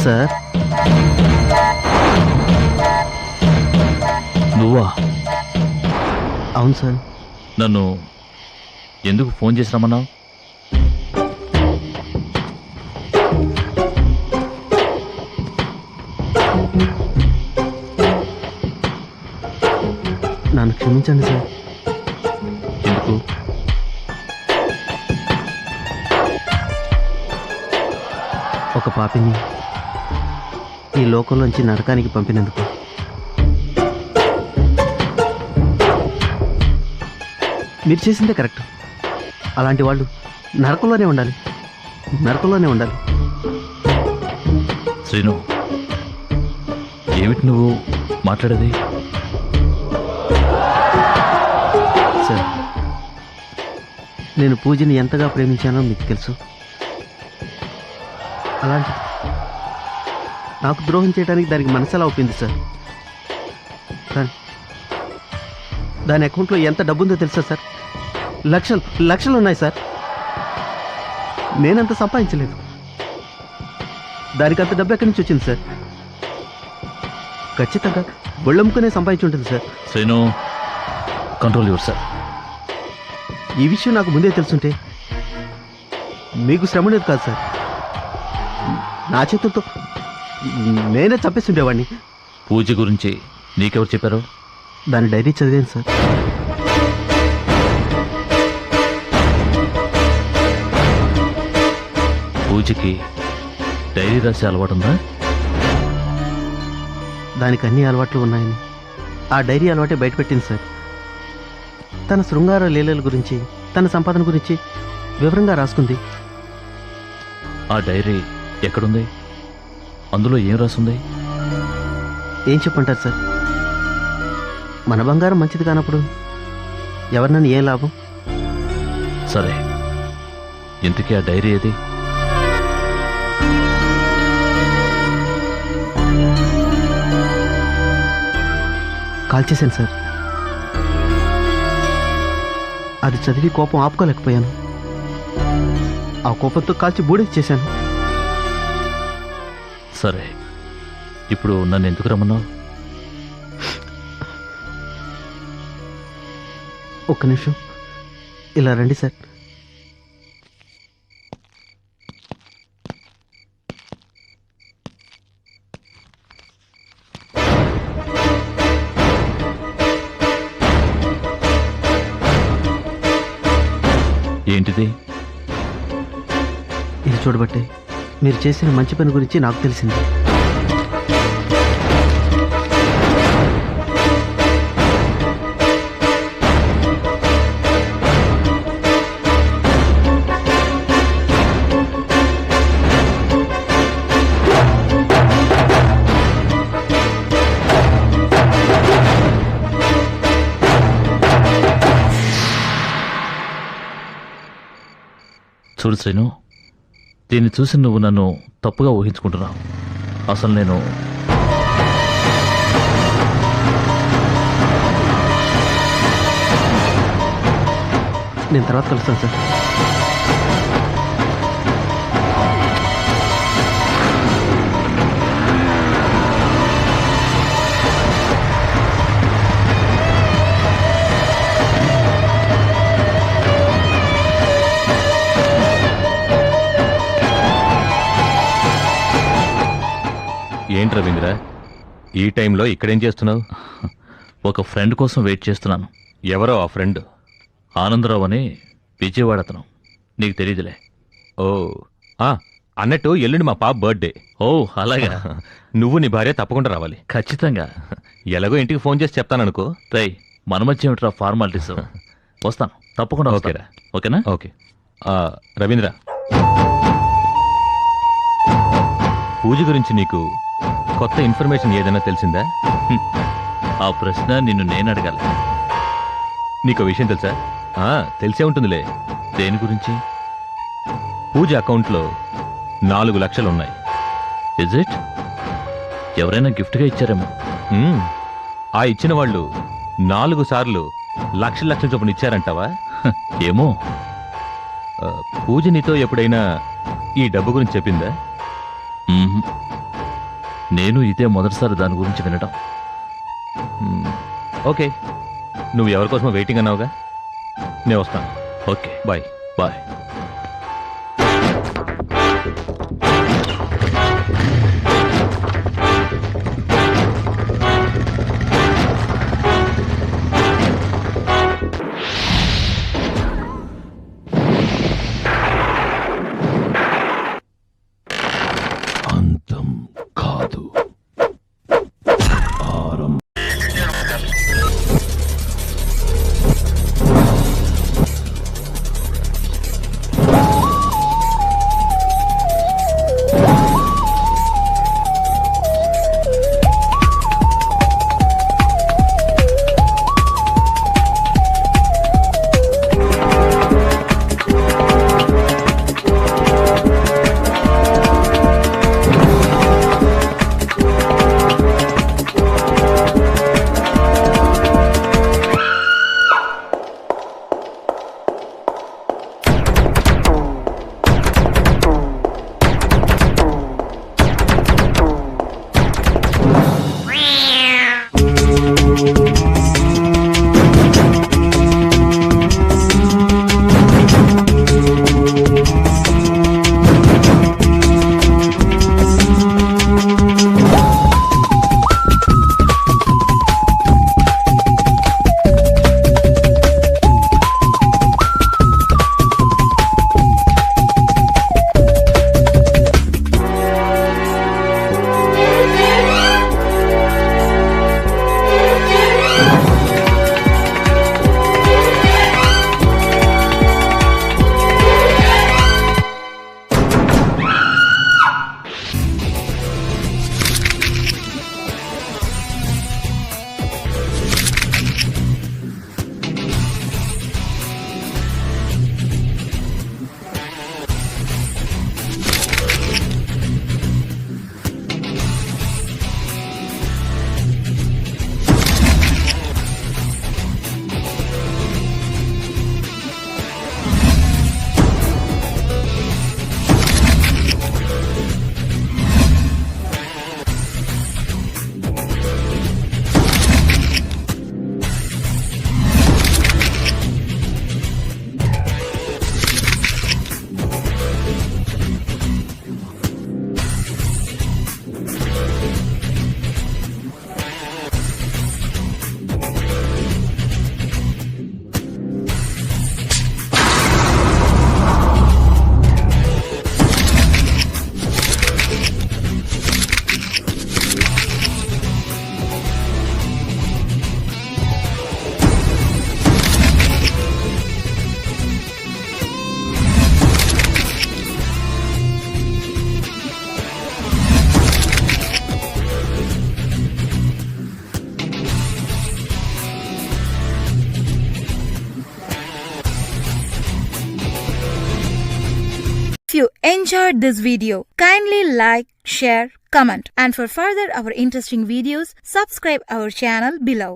Sir. నువ్వా? అవును sir. నన్ను ఎందుకు ఫోన్ చేసి రమ్మన్నావు? నన్ను క్షమించండి సార్. ఎందుకు? ఒక పాపిని ఈ లోకంలోంచి నరకానికి పంపినందుకు. మీరు చేసిందే కరెక్ట్. అలాంటి వాళ్ళు నరకంలోనే ఉండాలి, నరకంలోనే ఉండాలి. శ్రీను, ఏమిటి నువ్వు మాట్లాడేది? సార్, నేను పూజని ఎంతగా ప్రేమించానో మీకు తెలుసు. అలాంటి నాకు ద్రోహం చేయడానికి దానికి మనసలా ఒప్పింది సార్. కానీ దాని అకౌంట్లో ఎంత డబ్బుందో తెలుసా సార్? లక్షలు లక్షలు ఉన్నాయి సార్. నేనంత సంపాదించలేదు. దానికి అంత డబ్బు ఎక్కడి నుంచి వచ్చింది సార్? ఖచ్చితంగా బొళ్ళమ్ముకునే సంపాదించి ఉంటుంది sir. Srinu, control your self. ఈ విషయం నాకు ముందే తెలుసుంటే మీకు శ్రమ ఉండేది కాదు సార్. నా చేతులతో నేనే చంపేస్తుండేవాడిని. పూజ గురించి నీకెవరు చెప్పారు? దాని డైరీ చదివాను సార్. పూజకి డైరీ రాసే అలవాటు ఉందా? దానికి అన్ని అలవాట్లు ఉన్నాయని ఆ డైరీ అలవాటే బయటపెట్టింది సార్. తన శృంగార లీలల గురించి, తన సంపాదన గురించి వివరంగా రాసుకుంది. ఆ డైరీ ఎక్కడుంది? అందులో ఏం రాసుంది? ఏం చెప్పంటారు సార్? మన బంగారం మంచిది కానప్పుడు ఎవరినని ఏం లాభం? సరే, ఇంతకీ ఆ డైరీ ఏది? కాల్ చేశాను సార్. అది చదివి కోపం ఆపుకోలేకపోయాను. ఆ కోపంతో కాల్చి బూడిద చేశాను. సరే, ఇప్పుడు నన్ను ఎందుకు రమ్మన్నావు? ఒక్క నిమిషం ఇలా రండి సార్. ఏంటిది? ఇది చూడబట్టే మీరు చేసిన మంచి పని గురించి నాకు తెలిసింది. చూడు శ్రీను, దీన్ని చూసి నువ్వు నన్ను తప్పుగా ఊహించుకుంటున్నావు. అసలు నేను తర్వాత కలుస్తాను సార్. ఏంటి రవీంద్ర, ఈ టైంలో ఇక్కడేం చేస్తున్నావు? ఒక ఫ్రెండ్ కోసం వెయిట్ చేస్తున్నాను. ఎవరో ఆ ఫ్రెండ్? ఆనందరావు అని, విజయవాడ అతను. నీకు తెలియదులే. ఓ, అన్నట్టు ఎల్లుండి మా పాప బర్త్డే. ఓ అలాగా. నువ్వు నీ భార్య తప్పకుండా రావాలి. ఖచ్చితంగా. ఎలాగో ఇంటికి ఫోన్ చేసి చెప్తాననుకో. రై, మన మధ్య ఏమిట్రా ఫార్మాలిటీస్? వస్తాను, తప్పకుండా ఓకేరా. ఓకేనా? ఓకే. రవీంద్ర, పూజ గురించి నీకు కొత్త ఇన్ఫర్మేషన్ ఏదైనా తెలిసిందా? ఆ ప్రశ్న నిన్ను నేను అడగాలి. నీకు విషయం తెలుసా? తెలిసే ఉంటుందిలే. దేని గురించి? పూజ అకౌంట్లో 4 లక్షలున్నాయి. Is it? ఎవరైనా గిఫ్ట్గా ఇచ్చారేమో. ఆ ఇచ్చిన వాళ్ళు 4 సార్లు లక్షల చొప్పున ఇచ్చారంటావా? ఏమో. పూజ నీతో ఎప్పుడైనా ఈ డబ్బు గురించి చెప్పిందా? నేను ఇదే మొదటిసారి దాని గురించి వినడం. ఓకే, నువ్వు ఎవరి కోసమో వెయిటింగ్ అన్నావుగా, నేను వస్తాను. Okay, bye. బాయ్. అంతం కాదు. If you enjoyed this video, kindly like, share, comment, and for further our interesting videos, subscribe our channel below.